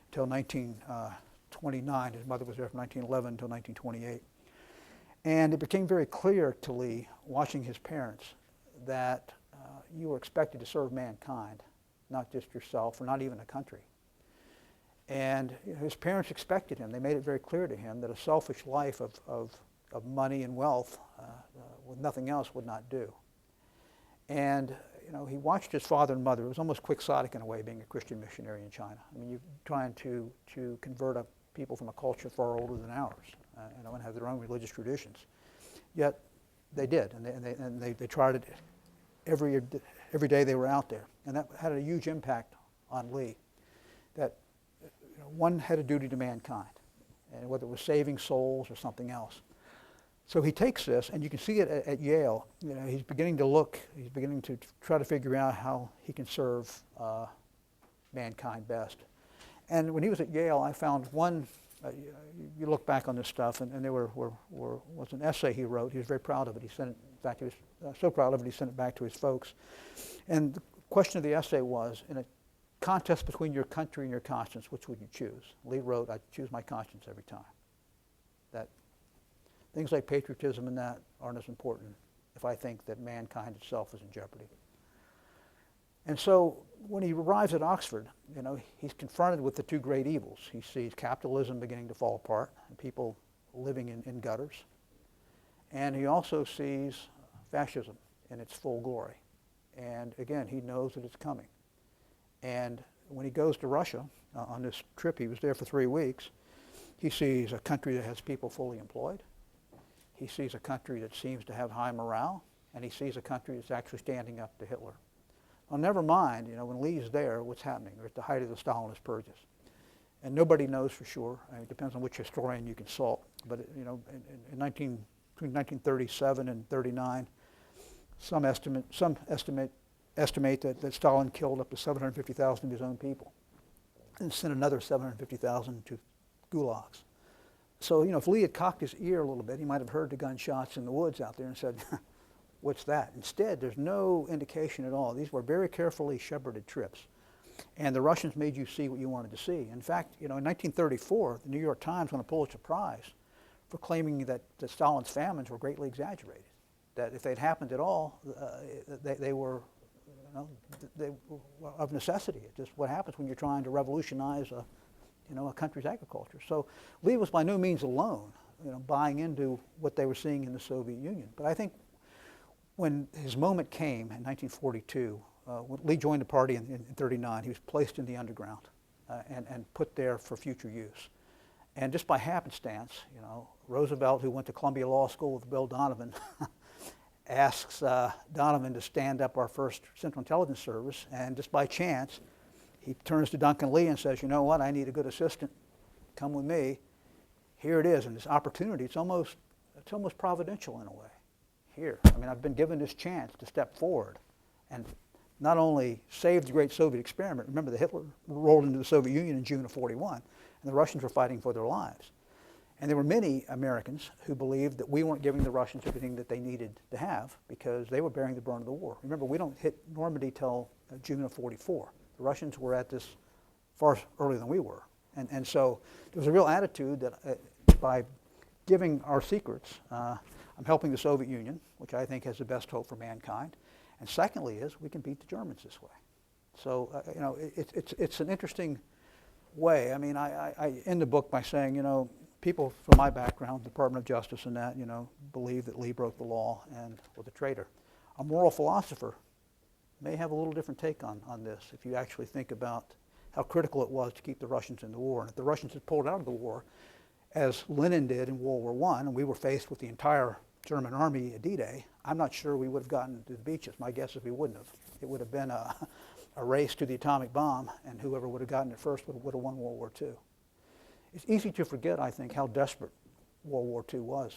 until 1929. His mother was there from 1911 until 1928. And it became very clear to Lee, watching his parents, that you were expected to serve mankind, not just yourself or not even a country. And his parents expected him. They made it very clear to him that a selfish life of money and wealth with nothing else would not do. And you know, he watched his father and mother. It was almost quixotic in a way, being a Christian missionary in China. I mean, you're trying to convert people from a culture far older than ours, you know, and have their own religious traditions. Yet they did, and they tried it every day they were out there, and that had a huge impact on Lee. That one had a duty to mankind, and whether it was saving souls or something else. So he takes this, and you can see it at Yale. You know, he's beginning to try to figure out how he can serve mankind best. And when he was at Yale, I found one. You look back on this stuff, and there was an essay he wrote. He was very proud of it. He sent it back to his so proud of it he sent it back to his folks. And the question of the essay was, in a contest between your country and your conscience, which would you choose? Lee wrote, "I'd choose my conscience every time." That things like patriotism and that aren't as important if I think that mankind itself is in jeopardy. And so when he arrives at Oxford, you know, he's confronted with the two great evils. He sees capitalism beginning to fall apart and people living in gutters. And he also sees fascism in its full glory. And again, he knows that it's coming. And when he goes to Russia on this trip, he was there for 3 weeks, he sees a country that has people fully employed. He sees a country that seems to have high morale, and he sees a country that's actually standing up to Hitler. Well, never mind, you know, when Lee's there, what's happening? They're at the height of the Stalinist purges. And nobody knows for sure. I mean, it depends on which historian you consult. But, you know, between 1937 and 39, some estimate that Stalin killed up to 750,000 of his own people and sent another 750,000 to gulags. So, if Lee had cocked his ear a little bit, he might have heard the gunshots in the woods out there and said, what's that? Instead, there's no indication at all. These were very carefully shepherded trips. And the Russians made you see what you wanted to see. In fact, in 1934, the New York Times won a Pulitzer Prize for claiming that Stalin's famines were greatly exaggerated. That if they'd happened at all, they were of necessity. It's just what happens when you're trying to revolutionize a country's agriculture. So Lee was by no means alone, buying into what they were seeing in the Soviet Union. But I think when his moment came in 1942, when Lee joined the party in 1939, he was placed in the underground and put there for future use. And just by happenstance, Roosevelt, who went to Columbia Law School with Bill Donovan, asks Donovan to stand up our first Central Intelligence Service, and just by chance, he turns to Duncan Lee and says, you know what, I need a good assistant, come with me. Here it is, and this opportunity, it's almost providential in a way. Here, I've been given this chance to step forward and not only save the great Soviet experiment. Remember that Hitler rolled into the Soviet Union in June of 41, and the Russians were fighting for their lives. And there were many Americans who believed that we weren't giving the Russians everything that they needed to have because they were bearing the brunt of the war. Remember, we don't hit Normandy till June of 44. The Russians were at this far earlier than we were. And so there was a real attitude that by giving our secrets, I'm helping the Soviet Union, which I think has the best hope for mankind. And secondly is we can beat the Germans this way. So, it's an interesting way. I end the book by saying, people from my background, Department of Justice and that, believe that Lee broke the law and was a traitor. A moral philosopher may have a little different take on this if you actually think about how critical it was to keep the Russians in the war. And if the Russians had pulled out of the war, as Lenin did in World War I, and we were faced with the entire German army at D-Day, I'm not sure we would have gotten to the beaches. My guess is we wouldn't have. It would have been a race to the atomic bomb, and whoever would have gotten it first would have won World War II. It's easy to forget, I think, how desperate World War II was.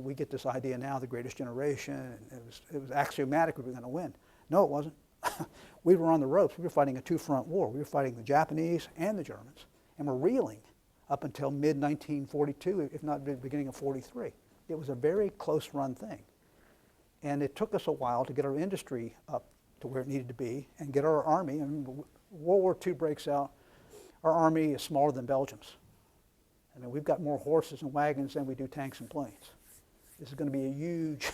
We get this idea now, the greatest generation, and it was axiomatic we were going to win. No, it wasn't. We were on the ropes. We were fighting a two-front war. We were fighting the Japanese and the Germans, and we're reeling up until mid-1942, if not the beginning of 43. It was a very close-run thing. And it took us a while to get our industry up to where it needed to be and get our army. World War II breaks out. Our army is smaller than Belgium's. We've got more horses and wagons than we do tanks and planes. This is going to be a huge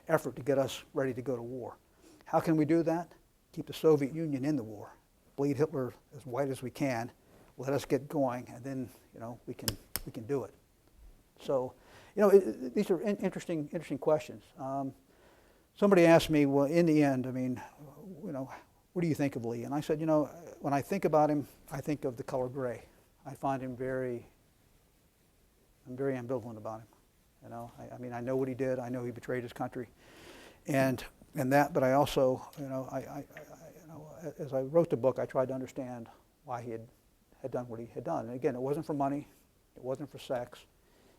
effort to get us ready to go to war. How can we do that? Keep the Soviet Union in the war. Bleed Hitler as white as we can. Let us get going, and then we can do it. So, these are interesting questions. Somebody asked me, well, in the end, what do you think of Lee? And I said, when I think about him, I think of the color gray. I find him I'm very ambivalent about him. I know what he did. I know he betrayed his country, and that. But I also, as I wrote the book, I tried to understand why he had done what he had done. And again, it wasn't for money, it wasn't for sex,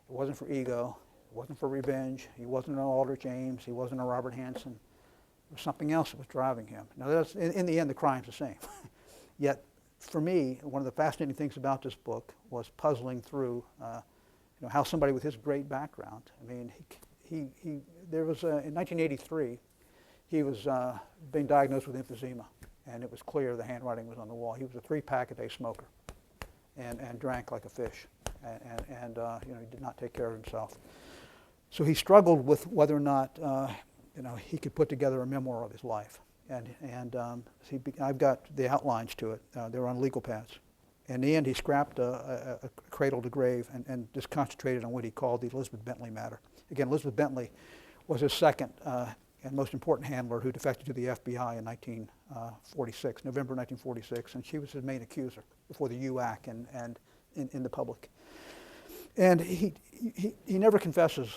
it wasn't for ego, it wasn't for revenge. He wasn't an Aldrich Ames. He wasn't a Robert Hansen. There was something else that was driving him. Now, in the end, the crime's the same. Yet, for me, one of the fascinating things about this book was puzzling through how somebody with his great background, there was, in 1983, he was being diagnosed with emphysema, and it was clear the handwriting was on the wall. He was a 3-pack-a-day smoker and drank like a fish, and he did not take care of himself. So he struggled with whether or not he could put together a memoir of his life. I've got the outlines to it. They're on legal pads. In the end, he scrapped a cradle to grave and just concentrated on what he called the Elizabeth Bentley matter. Again, Elizabeth Bentley was his second and most important handler who defected to the FBI in 1946, November 1946, and she was his main accuser before the UAC and in the public. And he never confesses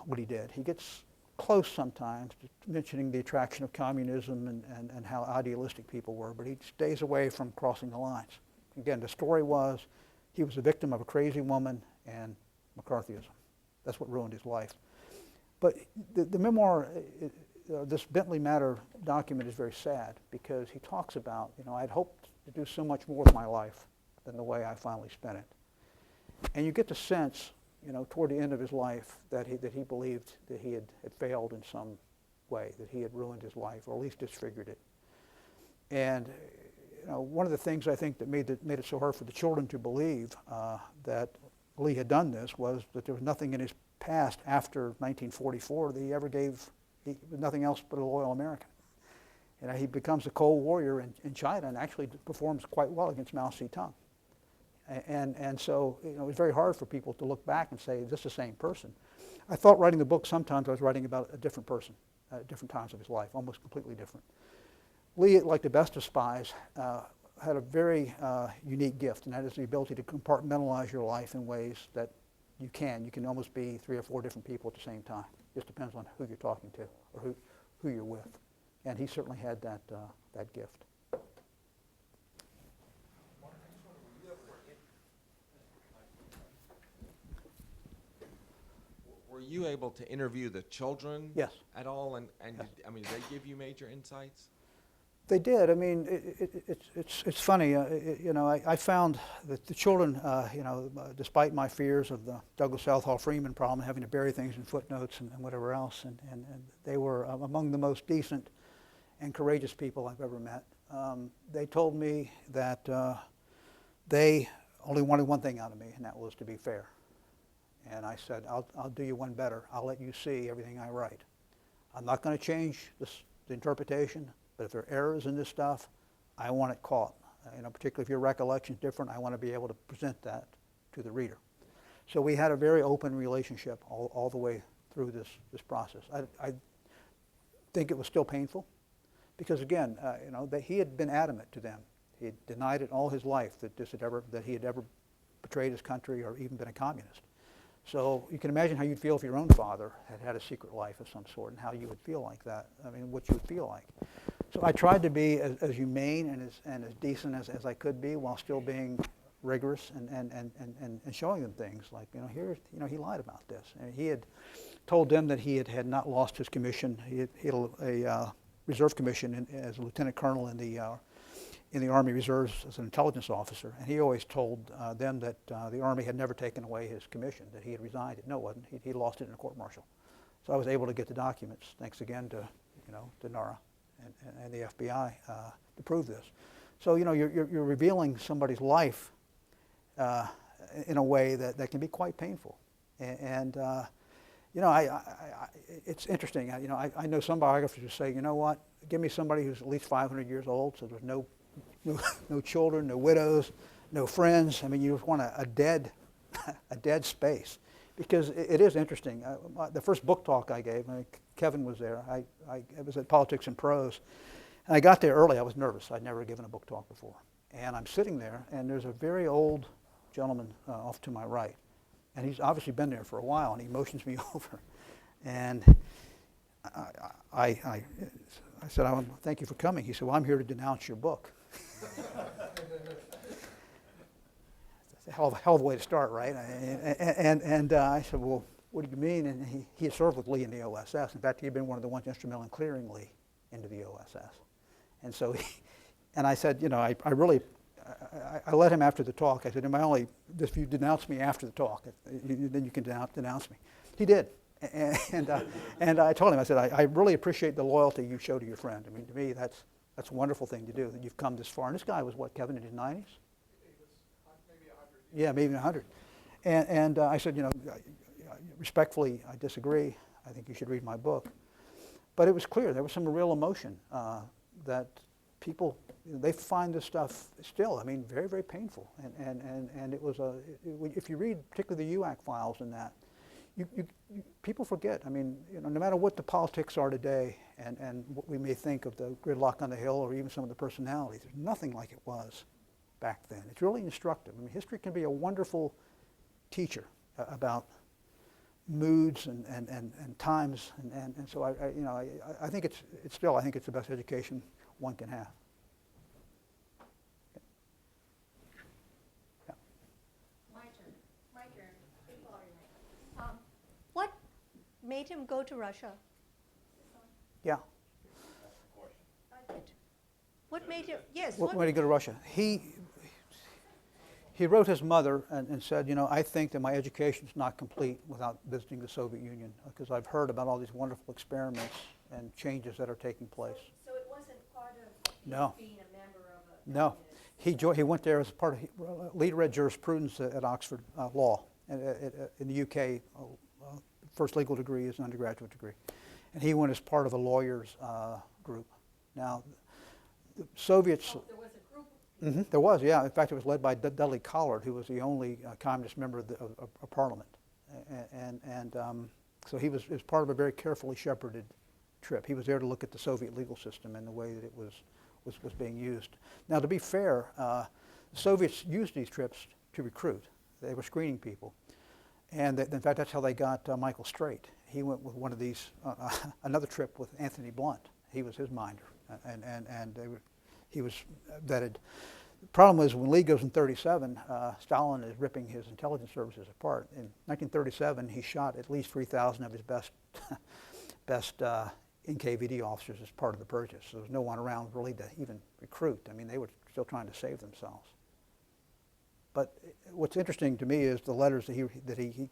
what he did. He gets close sometimes to mentioning the attraction of communism and how idealistic people were, but he stays away from crossing the lines. Again, the story was he was a victim of a crazy woman and McCarthyism. That's what ruined his life. But the memoir, this Bentley Matter document is very sad because he talks about, I'd hoped to do so much more with my life than the way I finally spent it. And you get the sense, toward the end of his life that he believed that he had failed in some way, that he had ruined his life, or at least disfigured it. And one of the things I think that made it so hard for the children to believe that Lee had done this was that there was nothing in his past after 1944 that he ever gave, nothing else but a loyal American. He becomes a cold warrior in China and actually performs quite well against Mao Zedong. And so it was very hard for people to look back and say, this is the same person. I thought writing the book sometimes I was writing about a different person at different times of his life, almost completely different. Lee, like the best of spies, had a very unique gift, and that is the ability to compartmentalize your life in ways that you can. You can almost be 3 or 4 different people at the same time. Just depends on who you're talking to or who you're with. And he certainly had that gift. Were you able to interview the children? Yes. At all? And Yes. did they give you major insights? They did. I mean, it's funny. I found that the children, despite my fears of the Douglas Southall Freeman problem, having to bury things in footnotes and whatever else, and they were among the most decent and courageous people I've ever met. They told me that they only wanted one thing out of me, and that was to be fair. And I said, I'll do you one better. I'll let you see everything I write. I'm not going to change the interpretation. But if there are errors in this stuff, I want it caught. Particularly if your recollection is different, I want to be able to present that to the reader. So we had a very open relationship all the way through this process. I think it was still painful because, again, that he had been adamant to them. He had denied it all his life that he had ever betrayed his country or even been a communist. So you can imagine how you'd feel if your own father had had a secret life of some sort and how you would feel like that. I mean, what you would feel like. So I tried to be as humane and as decent as I could be while still being rigorous and showing them things like, he lied about this. And he had told them that he had not lost his commission. He had a reserve commission as a lieutenant colonel in the Army Reserves as an intelligence officer. And he always told them that the Army had never taken away his commission, that he had resigned it. No, it wasn't. He lost it in a court-martial. So I was able to get the documents, thanks again to NARA and the FBI to prove this. So you're revealing somebody's life in a way that can be quite painful. And it's interesting. I know some biographers who say, you know what, give me somebody who's at least 500 years old, so there's no children, no widows, no friends. I mean, you just want a dead space. Because it is interesting. The first book talk I gave, Kevin was there. It was at Politics and Prose. And I got there early. I was nervous. I'd never given a book talk before. And I'm sitting there, and there's a very old gentleman off to my right. And he's obviously been there for a while, and he motions me over. And I said, thank you for coming. He said, well, I'm here to denounce your book. Hell of a way to start, right? And I said, well, what do you mean? And he had served with Lee in the OSS. In fact, he had been one of the ones instrumental in clearing Lee into the OSS. And so, I said, I let him after the talk. I said, if you denounce me after the talk, then you can denounce me. He did. And I told him, I said, I really appreciate the loyalty you show to your friend. I mean, to me, that's a wonderful thing to do, that you've come this far. And this guy was, what, Kevin, in his 90s? Yeah, maybe 100. And I said, respectfully, I disagree. I think you should read my book. But it was clear there was some real emotion that people, they find this stuff still, very, very painful. And it was if you read particularly the UAC files and that, people forget. No matter what the politics are today and what we may think of the gridlock on the Hill or even some of the personalities, there's nothing like it was back then. It's really instructive. History can be a wonderful teacher about moods and times, and so I think it's the best education one can have. Yeah. My turn. What made him go to Russia? Yeah. What made him? Yes. What made he go to Russia? He wrote his mother and said, you know, I think that my education is not complete without visiting the Soviet Union, because I've heard about all these wonderful experiments and changes that are taking place. So it wasn't part of No. being a member of a No. communist? He went there as part of, Lee read jurisprudence at Oxford Law in the UK. First legal degree is an undergraduate degree. And he went as part of a lawyers group. Now, the Soviets... Oh, there was a group. There was, yeah. In fact, it was led by Dudley Collard, who was the only communist member of Parliament. So he was part of a very carefully shepherded trip. He was there to look at the Soviet legal system and the way that it was being used. Now, to be fair, the Soviets used these trips to recruit. They were screening people. And in fact, that's how they got Michael Straight. He went with one of these, another trip with Anthony Blunt. He was his minder, he was vetted. The problem was when Lee goes in 37, Stalin is ripping his intelligence services apart. In 1937, he shot at least 3,000 of his best NKVD officers as part of the purges. So there was no one around really to even recruit. I mean, they were still trying to save themselves. But what's interesting to me is the letters that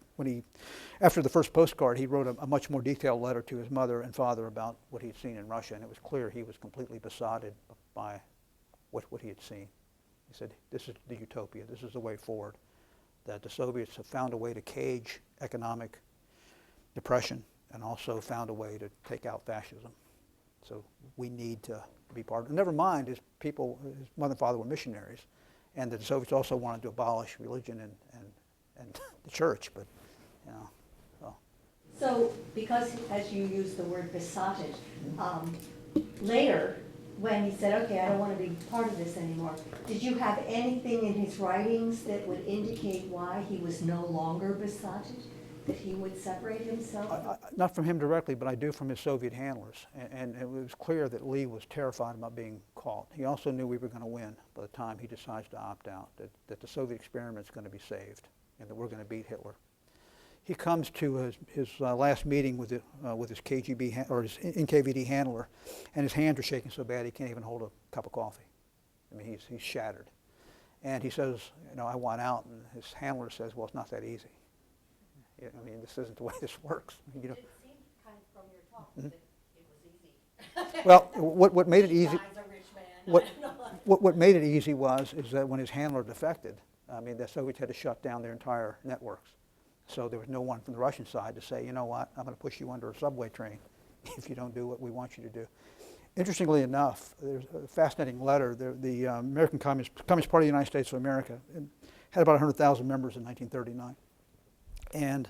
after the first postcard, he wrote a much more detailed letter to his mother and father about what he'd seen in Russia, and it was clear he was completely besotted by what he had seen. He said, this is the utopia, this is the way forward, that the Soviets have found a way to cage economic depression and also found a way to take out fascism. So we need to be part of it. Never mind, his mother and father were missionaries, and the Soviets also wanted to abolish religion and the church, but, you know, well. So, because as you use the word besotted, later, when he said, okay, I don't want to be part of this anymore, did you have anything in his writings that would indicate why he was no longer besotted? That he would separate himself? Not from him directly, but I do from his Soviet handlers. And it was clear that Lee was terrified about being caught. He also knew we were going to win by the time he decides to opt out, that the Soviet experiment is going to be saved and that we're going to beat Hitler. He comes to his last meeting with his KGB or his NKVD handler, and his hands are shaking so bad he can't even hold a cup of coffee. I mean, he's shattered. And he says, you know, I want out, and his handler says, well, it's not that easy. I mean, this isn't the way this works. You know. It seemed kind of from your talk that it was easy. Well, what made it easy? Guy's a rich man. What made it easy is that when his handler defected, I mean, the Soviets had to shut down their entire networks. So there was no one from the Russian side to say, you know what, I'm going to push you under a subway train if you don't do what we want you to do. Interestingly enough, there's a fascinating letter. The American Communist Party of the United States of America had about 100,000 members in 1939. And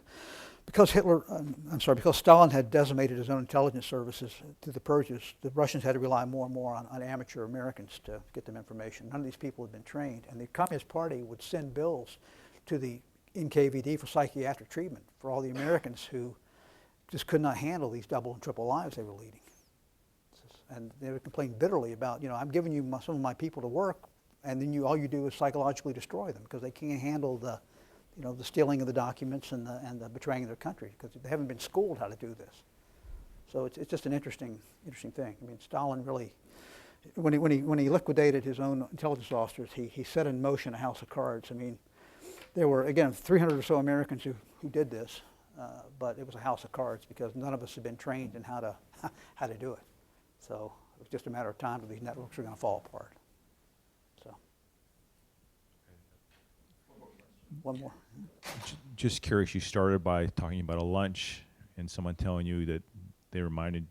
because because Stalin had decimated his own intelligence services through the purges, the Russians had to rely more and more on amateur Americans to get them information. None of these people had been trained. And the Communist Party would send bills to the NKVD for psychiatric treatment for all the Americans who just could not handle these double and triple lives they were leading. And they would complain bitterly about, you know, I'm giving you some of my people to work, and then all you do is psychologically destroy them because they can't handle the stealing of the documents and the betraying of their country because they haven't been schooled how to do this. So it's just an interesting thing. I mean, Stalin really, when he liquidated his own intelligence officers, he set in motion a house of cards. I mean, there were, again, 300 or so Americans who did this, but it was a house of cards because none of us had been trained in how to do it. So it was just a matter of time till these networks were going to fall apart. So. One more. Just curious, you started by talking about a lunch and someone telling you that they reminded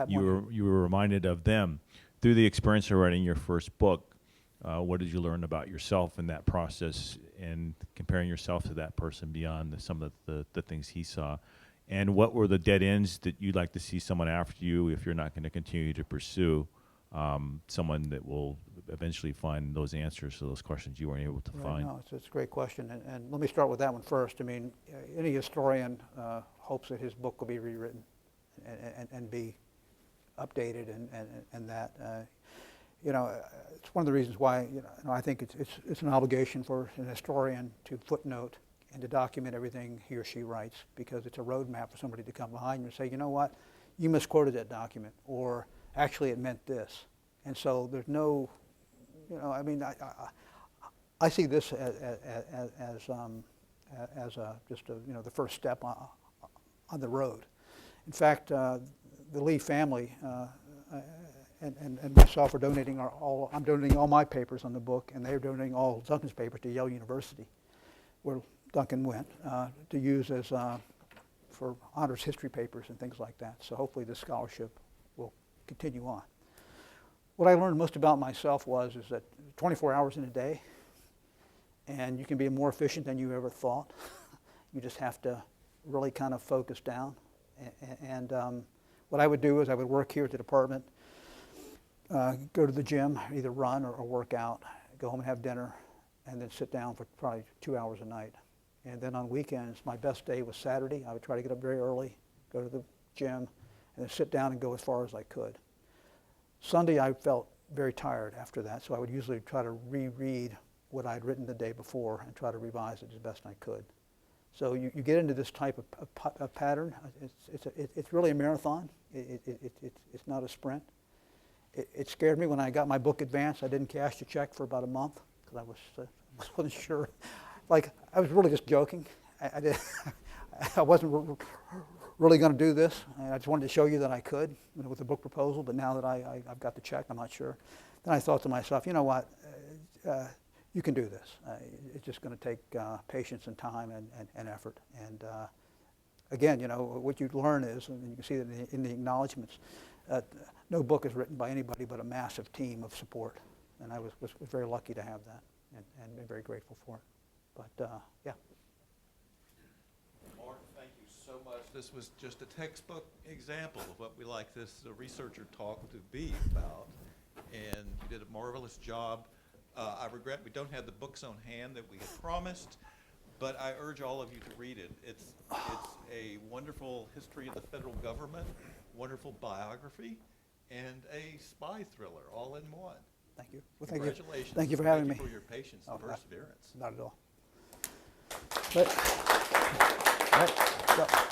you were reminded of them. Through the experience of writing your first book, what did you learn about yourself in that process and comparing yourself to that person beyond some of the things he saw? And what were the dead ends that you'd like to see someone after you if you're not going to continue to pursue someone that will eventually find those answers to those questions you weren't able to find? No, it's a great question, and let me start with that one first. I mean, any historian hopes that his book will be rewritten and be updated, and that it's one of the reasons why I think it's an obligation for an historian to footnote and to document everything he or she writes, because it's a roadmap for somebody to come behind you and say, you know what, you misquoted that document, or actually it meant this. And so there's no, I mean, I see this as just the first step on the road. In fact, the Lee family and myself are donating I'm donating all my papers on the book, and they're donating all Duncan's papers to Yale University, where Duncan went, to use as for honors history papers and things like that. So hopefully this scholarship will continue on. What I learned most about myself is that 24 hours in a day, and you can be more efficient than you ever thought. You just have to really kind of focus down. And what I would do is I would work here at the department, go to the gym, either run or work out, go home and have dinner, and then sit down for probably 2 hours a night. And then on weekends, my best day was Saturday. I would try to get up very early, go to the gym, and then sit down and go as far as I could. Sunday, I felt very tired after that, so I would usually try to reread what I'd written the day before and try to revise it as best I could. So you get into this type of pattern. It's really a marathon. It's not a sprint. It scared me when I got my book advanced. I didn't cash the check for about a month because I wasn't sure. Like, I was really just joking. I wasn't really going to do this. I just wanted to show you that I could with the book proposal, but now that I've got the check, I'm not sure. Then I thought to myself, you know what, you can do this. It's just going to take patience and time and effort. And again, what you learn is, and you can see that in the acknowledgments, no book is written by anybody but a massive team of support. And I was very lucky to have that and been very grateful for it. But yeah. Mark, thank you so much. This was just a textbook example of what we like this researcher talk to be about. And you did a marvelous job. I regret we don't have the books on hand that we had promised, but I urge all of you to read it. It's a wonderful history of the federal government, wonderful biography, and a spy thriller all in one. Thank you. Well, thank you. Congratulations. Thank you for having me. Thank you for your patience and perseverance. Not at all. But, all right, so.